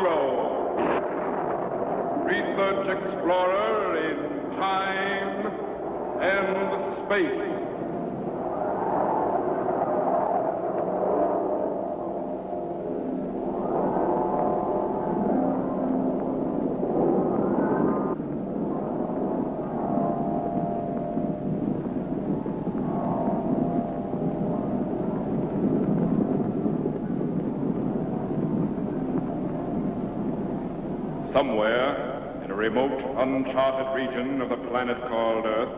Zero, research explorer in time and space. Somewhere in a remote, uncharted region of the planet called Earth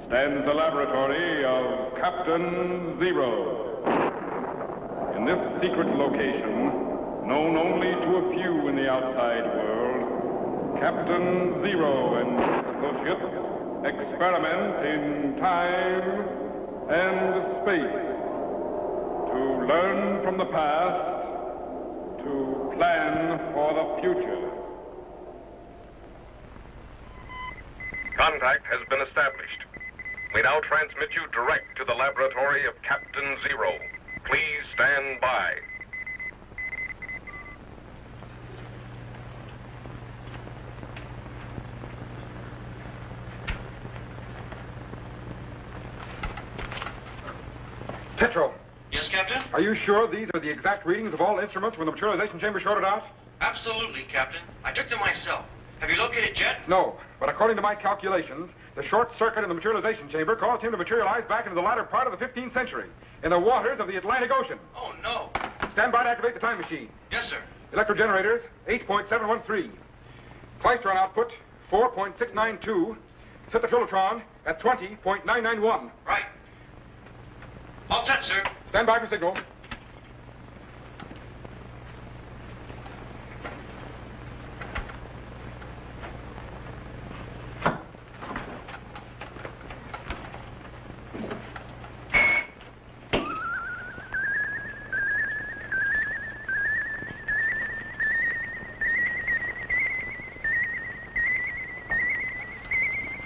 stands the laboratory of Captain Zero. In this secret location, known only to a few in the outside world, Captain Zero and associates experiment in time and space to learn from the past, to plan for the future. Contact has been established. We now transmit you direct to the laboratory of Captain Zero. Please stand by. Tetro. Yes, Captain? Are you sure these are the exact readings of all instruments when the materialization chamber shorted out? Absolutely, Captain. I took them myself. Have you located Jet? No, but according to my calculations, the short circuit in the materialization chamber caused him to materialize back into the latter part of the 15th century, in the waters of the Atlantic Ocean. Oh, no. Stand by to activate the time machine. Yes, sir. Electrogenerators, 8.713. Klystron output, 4.692. Set the Philotron at 20.991. Right. All set, sir. Stand by for signal.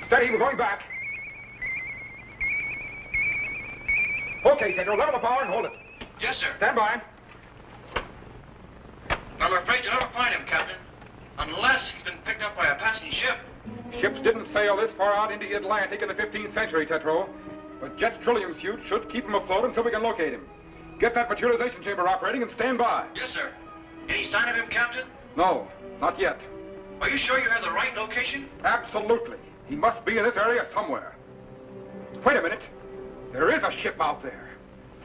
Steady, we're going back. Okay, Pedro, level the power and hold it. Yes, sir. Stand by. I'm afraid you'll never find him, Captain. Unless he's been picked up by a passing ship. Ships didn't sail this far out into the Atlantic in the 15th century, Tetro. But Jet's trillium suit should keep him afloat until we can locate him. Get that materialization chamber operating and stand by. Yes, sir. Any sign of him, Captain? No, not yet. Are you sure you have the right location? Absolutely. He must be in this area somewhere. Wait a minute. There is a ship out there.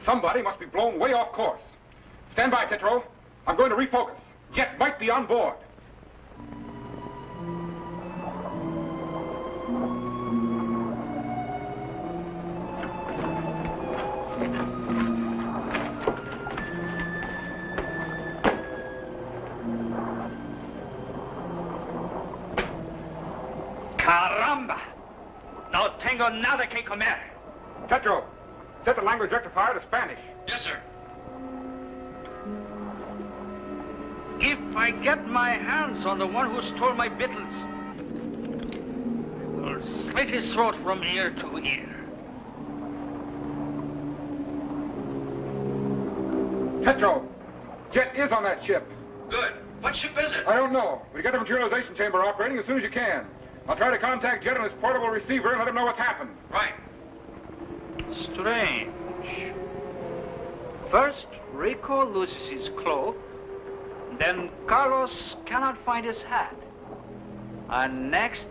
Somebody must be blown way off course. Stand by, Tetro. I'm going to refocus. Jet might be on board. Caramba! No tengo nada que comer. Tetro, set the language rectifier to Spanish. Yes, sir. If I get my hands on the one who stole my victuals, I'll slit his throat from ear to ear. Tetro, Jet is on that ship. Good. What ship is it? I don't know. But get the materialization chamber operating as soon as you can. I'll try to contact Jet on his portable receiver and let him know what's happened. Right. Strange. First, Rico loses his cloak. Then Carlos cannot find his hat. And next,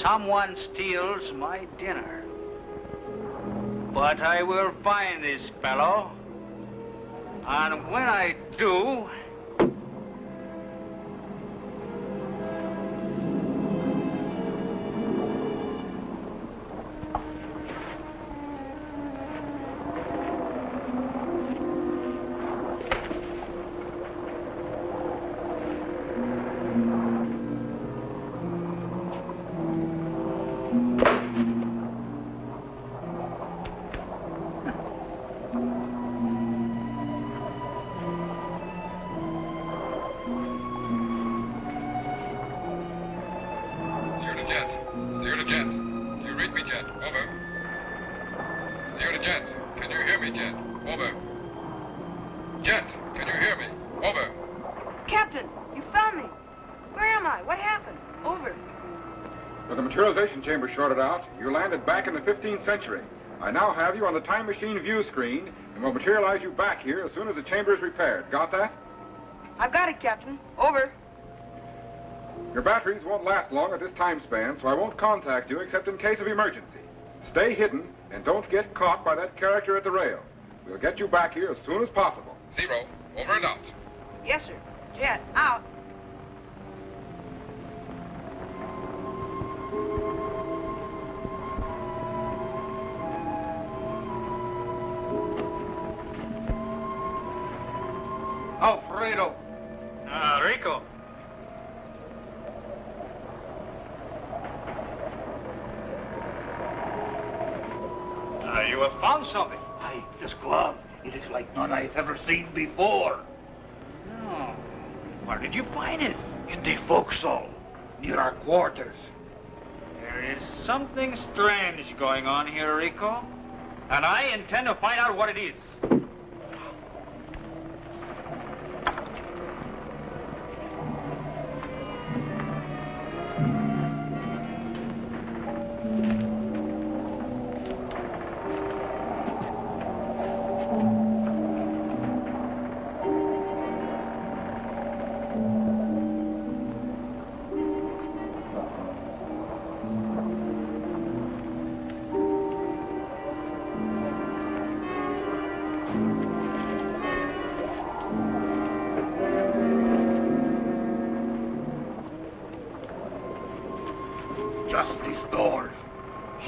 someone steals my dinner. But I will find this fellow. And when I do... found me. Where am I? What happened? Over. When the materialization chamber shorted out, you landed back in the 15th century. I now have you on the time machine view screen, and will materialize you back here as soon as the chamber is repaired. Got that? I've got it, Captain. Over. Your batteries won't last long at this time span, so I won't contact you except in case of emergency. Stay hidden, and don't get caught by that character at the rail. We'll get you back here as soon as possible. Zero, over and out. Yes, sir. Jet, out. Alfredo. Rico. You have found something. Aye, this glove. It is like none I've ever seen before. Oh. Where did you find it? In the forecastle, near our quarters. There is something strange going on here, Rico. And I intend to find out what it is. Just these doors,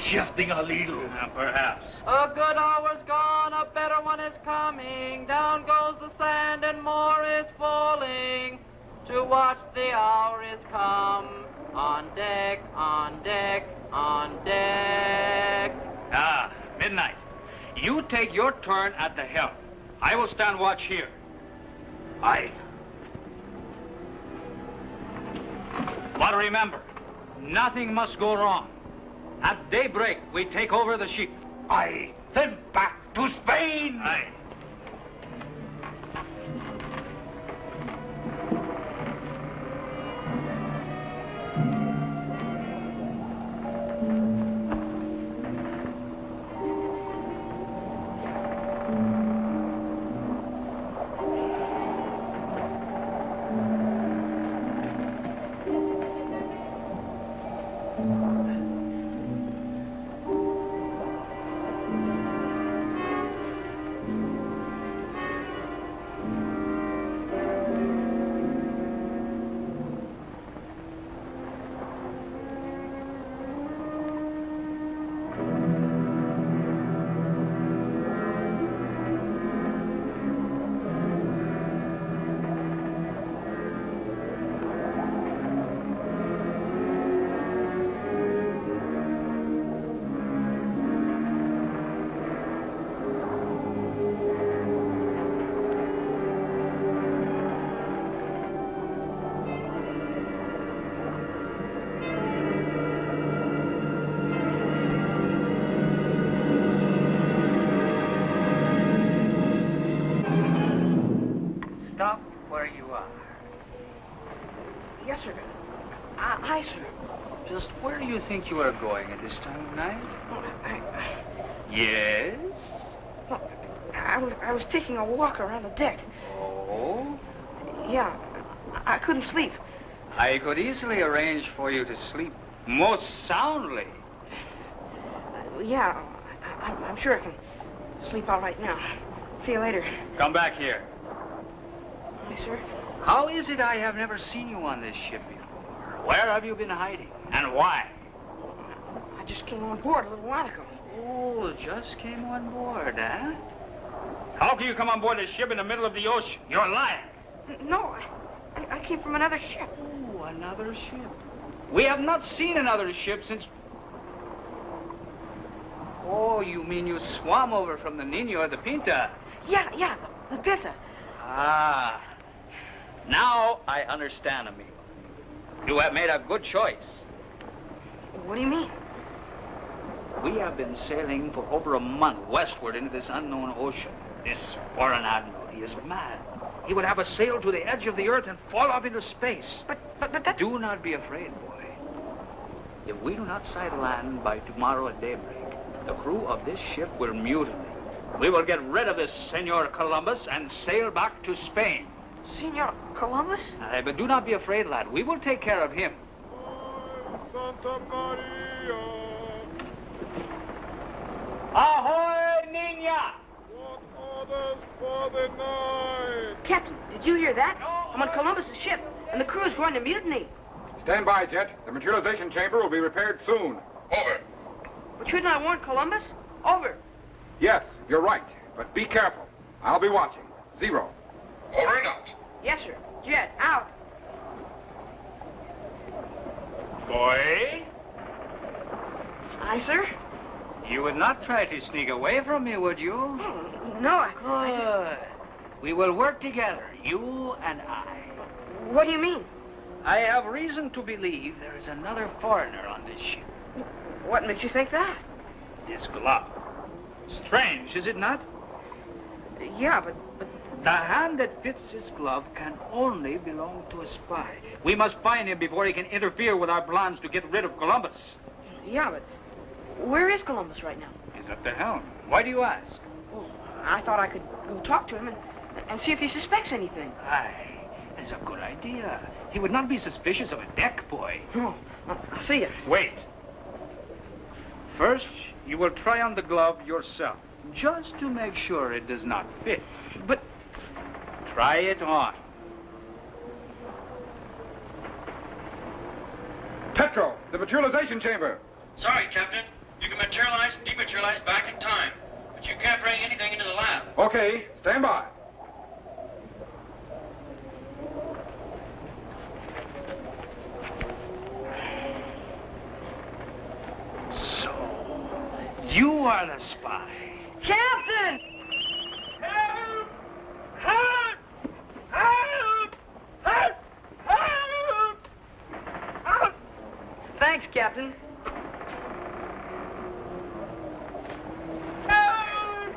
shifting a little. Perhaps. A good hour's gone, a better one is coming. Down goes the sand and more is falling. To watch the hour is come. On deck, on deck, on deck. Ah, midnight. You take your turn at the helm. I will stand watch here. Aye. But remember, nothing must go wrong. At daybreak, we take over the ship. Aye. Then back to Spain. Aye. Stop where you are. Yes, sir. Aye, sir. Just where do you think you are going at this time of night? Oh, Yes? I was taking a walk around the deck. Oh? Yeah, I couldn't sleep. I could easily arrange for you to sleep most soundly. Yeah, I'm sure I can sleep all right now. See you later. Come back here. Yes, sir. How is it I have never seen you on this ship before? Where have you been hiding? And why? I just came on board a little while ago. Oh, just came on board, eh? How can you come on board this ship in the middle of the ocean? You're lying. No, I came from another ship. Oh, another ship. We have not seen another ship since... Oh, you mean you swam over from the Nino or the Pinta? Yeah, the Pinta. Ah. Now I understand, amigo. You have made a good choice. What do you mean? We have been sailing for over a month westward into this unknown ocean. This foreign admiral, he is mad. He would have us sail to the edge of the earth and fall off into space. But that... Do not be afraid, boy. If we do not sight land by tomorrow at daybreak, the crew of this ship will mutiny. We will get rid of this Senor Columbus and sail back to Spain. Senor Columbus? But do not be afraid, lad. We will take care of him. Santa Maria. Ahoy, Nina! What orders for the night? Captain, did you hear that? I'm on Columbus's ship, and the crew's going to mutiny. Stand by, Jet. The materialization chamber will be repaired soon. Over. But shouldn't I warn Columbus? Over. Yes, you're right. But be careful. I'll be watching. 0. Over and out. Yes, sir. Jet, out. Boy, Aye, sir. you would not try to sneak away from me, would you? Oh, no, I Good. We will work together, you and I. What do you mean? I have reason to believe there is another foreigner on this ship. What makes you think that? This glove. Strange, is it not? Yeah, but The hand that fits this glove can only belong to a spy. We must find him before he can interfere with our plans to get rid of Columbus. Yeah, but where is Columbus right now? He's at the helm. Why do you ask? Well, I thought I could go talk to him and see if he suspects anything. Aye, that's a good idea. He would not be suspicious of a deck boy. Oh, I'll see you. Wait. First, you will try on the glove yourself, just to make sure it does not fit. But Try it on. Petro, the materialization chamber. Sorry, Captain. You can materialize and dematerialize back in time, but you can't bring anything into the lab. Okay, stand by. So, you are the spy. Captain! Help! Help! Help! Help! Help! Help! Thanks, Captain. Help!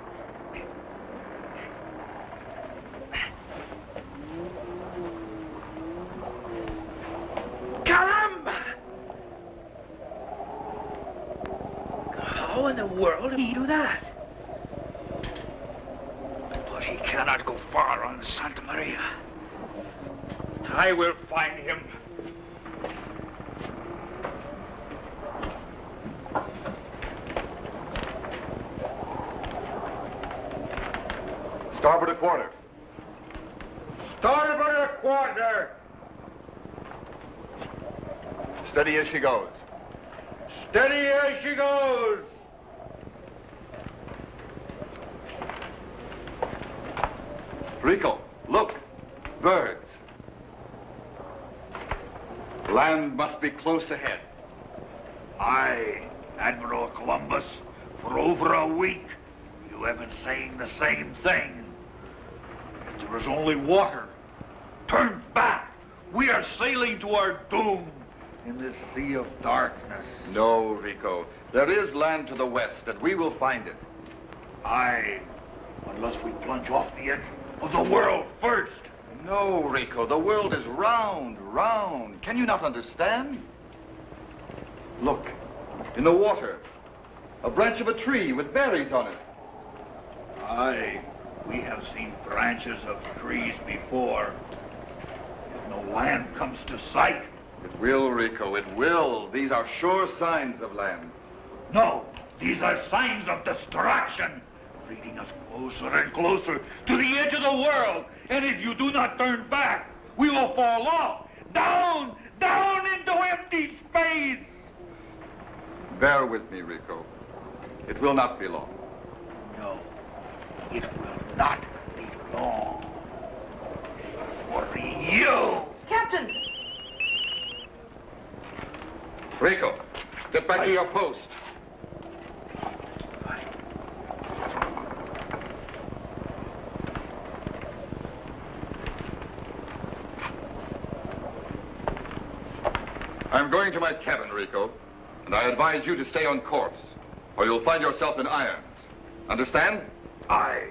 Caramba! How in the world did he do that? But he cannot go far on Santa Maria. I will find him. Starboard a quarter. Starboard a quarter. Steady as she goes. Steady as she goes. Rico, look. Birds. Land must be close ahead. Aye, Admiral Columbus. For over a week, you have been saying the same thing. If there is only water, turn back. We are sailing to our doom in this sea of darkness. No, Rico. There is land to the west, and we will find it. Aye, unless we plunge off the edge of the world first. No, Rico. The world is round, round. Can you not understand? Look, in the water. A branch of a tree with berries on it. Aye, we have seen branches of trees before. If no land comes to sight. It will, Rico, it will. These are sure signs of land. No, these are signs of destruction, leading us closer and closer to the edge of the world. And if you do not turn back, we will fall off, down, down into empty space. Bear with me, Rico. It will not be long. No, it will not be long. For you. Captain! Rico, get back to your post. I'm going to my cabin, Rico, and I advise you to stay on course. or you'll find yourself in irons. Understand? Aye.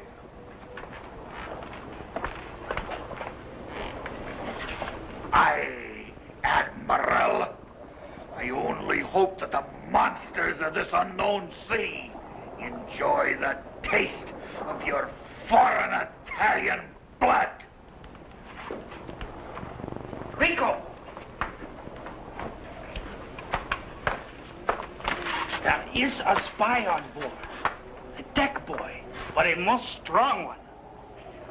Aye, Admiral. I only hope that the monsters of this unknown sea enjoy the taste of your foreign Italian blood. Rico! There is a spy on board. A deck boy, but a most strong one.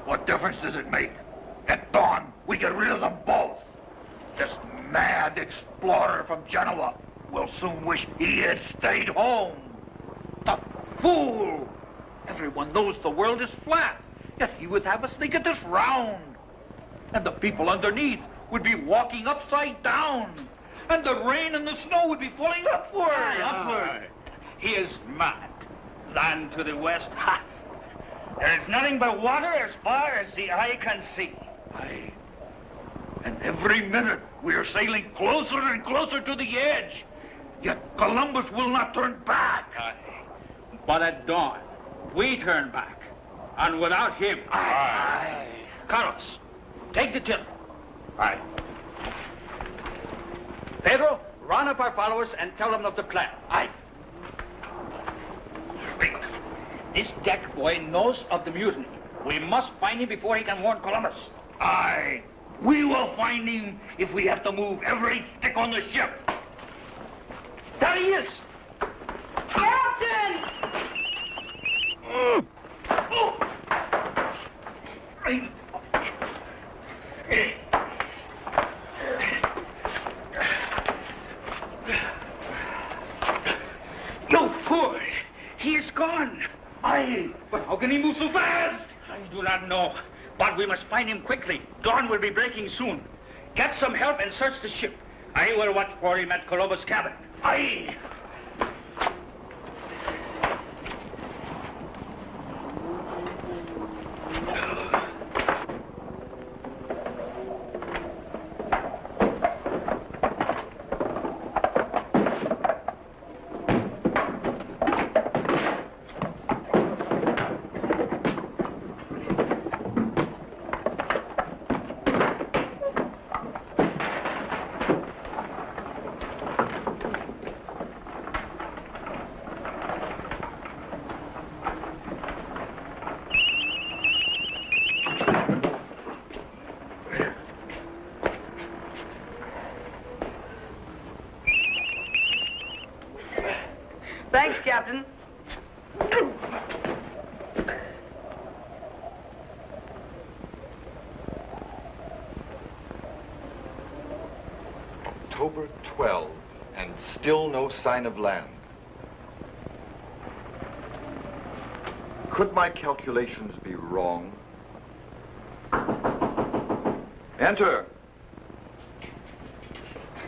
What difference does it make? At dawn, we get rid of them both. This mad explorer from Genoa will soon wish he had stayed home. The fool! Everyone knows the world is flat, yet he would have us think it is round. And the people underneath would be walking upside down. And the rain and the snow would be falling upward. Upward. He is mad. Land to the west. Ha! There is nothing but water as far as the eye can see. Aye. And every minute we are sailing closer and closer to the edge. Yet Columbus will not turn back. Aye. But at dawn, we turn back. And without him... Aye. Carlos, take the tiller. Aye. Pedro, round up our followers and tell them of the plan. Aye. This deck boy knows of the mutiny. We must find him before he can warn Columbus. Aye. We will find him if we have to move every stick on the ship. There he is! Captain! No, poor. He is gone. Aye. But how can he move so fast? I do not know. But we must find him quickly. Dawn will be breaking soon. Get some help and search the ship. I will watch for him at Columbus' cabin. Aye. Thanks, Captain. October 12, and still no sign of land. Could my calculations be wrong? Enter.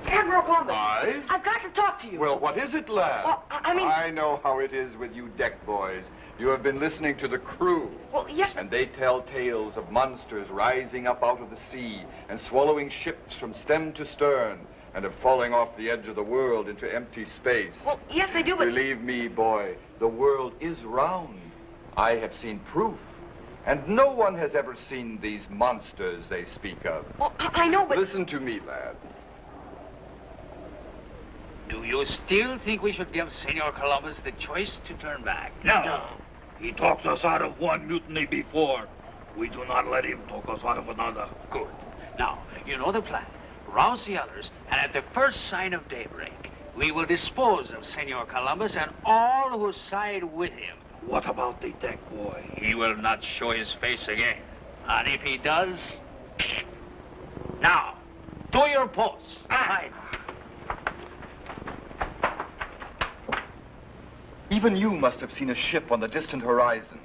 Admiral Columbus. Aye? I've got to talk to you. Well, what is it, lad? Well, I mean... I know how it is with you deck boys. You have been listening to the crew. Well, yes... And they tell tales of monsters rising up out of the sea and swallowing ships from stem to stern and of falling off the edge of the world into empty space. Well, yes, they do, but... Believe me, boy, the world is round. I have seen proof. And no one has ever seen these monsters they speak of. Well, I know, but... Listen to me, lad. Do you still think we should give Senor Columbus the choice to turn back? No. He talked us out of one mutiny before. We do not let him talk us out of another. Good. Now, you know the plan. Rouse the others, and at the first sign of daybreak, we will dispose of Senor Columbus and all who side with him. What about the deck boy? He will not show his face again. And if he does... Now, to your posts. Aye. Even you must have seen a ship on the distant horizon.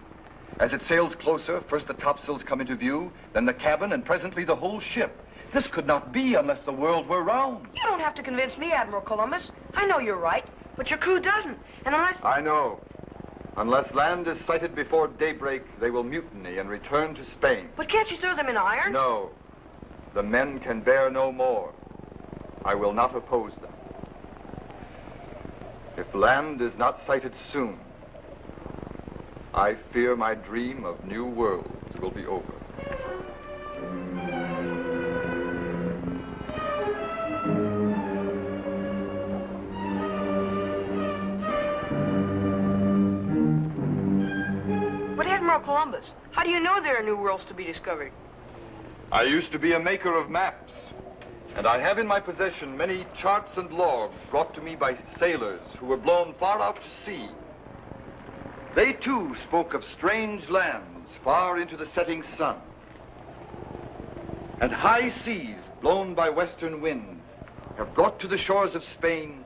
As it sails closer, first the topsails come into view, then the cabin, and presently the whole ship. This could not be unless the world were round. You don't have to convince me, Admiral Columbus. I know you're right, but your crew doesn't. And unless... I know. Unless land is sighted before daybreak, they will mutiny and return to Spain. But can't you throw them in irons? No. The men can bear no more. I will not oppose them. If land is not sighted soon, I fear my dream of new worlds will be over. But Admiral Columbus, how do you know there are new worlds to be discovered? I used to be a maker of maps, and I have in my possession many charts and logs brought to me by sailors who were blown far out to sea. They too spoke of strange lands far into the setting sun, and high seas blown by western winds have brought to the shores of Spain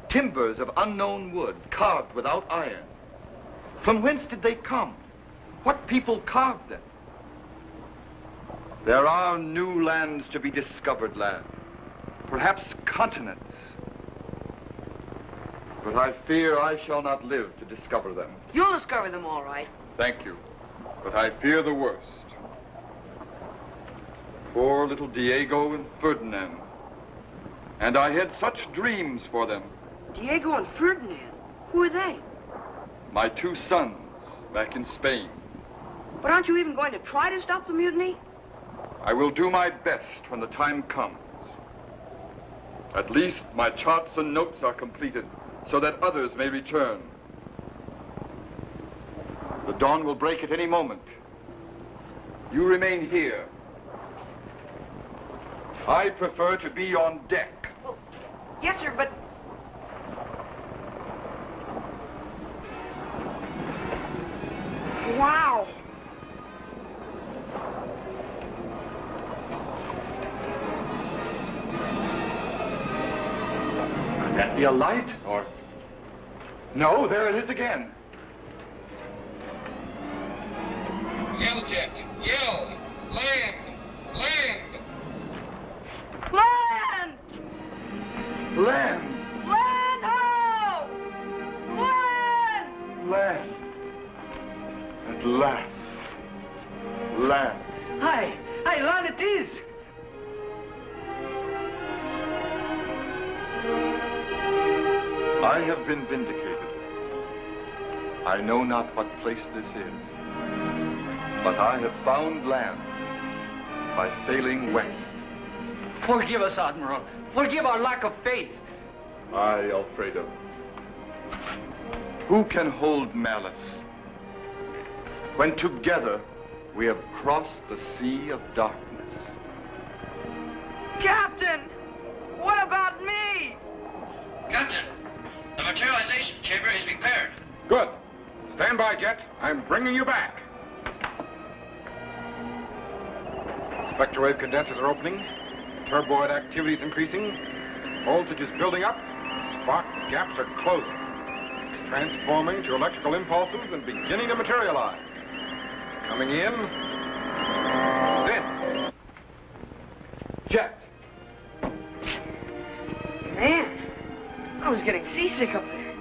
timbers of unknown wood carved without iron. From whence did they come? What people carved them? There are new lands to be discovered, lad. Perhaps continents. But I fear I shall not live to discover them. You'll discover them all right. Thank you. But I fear the worst. Poor little Diego and Ferdinand. And I had such dreams for them. Diego and Ferdinand? Who are they? My two sons back in Spain. But aren't you even going to try to stop the mutiny? I will do my best when the time comes. At least my charts and notes are completed so that others may return. The dawn will break at any moment. You remain here. I prefer to be on deck. Well, yes, sir, but... Wow. Could that be a light? Or... No, there it is again. Yell, Jet. Yell. Land. Land. Land! Land! Land ho! Land! Land. At last. Land. Aye, land it is. I have been vindicated. I know not what place this is, but I have found land by sailing west. Forgive us, Admiral. Forgive our lack of faith. Aye, Alfredo. Who can hold malice when together we have crossed the sea of darkness? Captain! What about me? Captain, the materialization chamber is repaired. Good. Stand by, Jet. I'm bringing you back. Spectre wave condensers are opening. Turboid activity is increasing. Voltage is building up. Spark gaps are closing. It's transforming to electrical impulses and beginning to materialize. It's coming in. It's in. Jet. Man, I was getting seasick up there.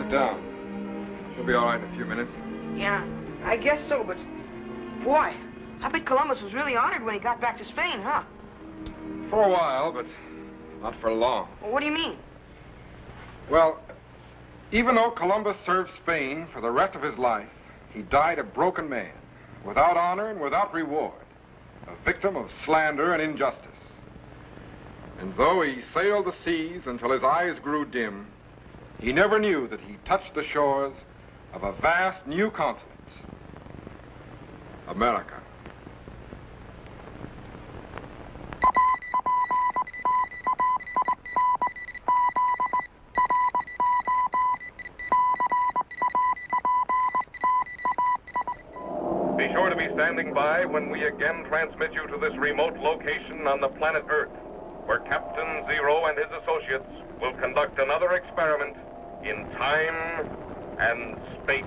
Sit down. You'll be all right in a few minutes. Yeah, I guess so, but... Boy, I bet Columbus was really honored when he got back to Spain, huh? For a while, but not for long. Well, what do you mean? Well, even though Columbus served Spain for the rest of his life, he died a broken man, without honor and without reward, a victim of slander and injustice. And though he sailed the seas until his eyes grew dim, he never knew that he touched the shores of a vast new continent, America. Be sure to be standing by when we again transmit you to this remote location on the planet Earth, where Captain Zero and his associates will conduct another experiment in time and space.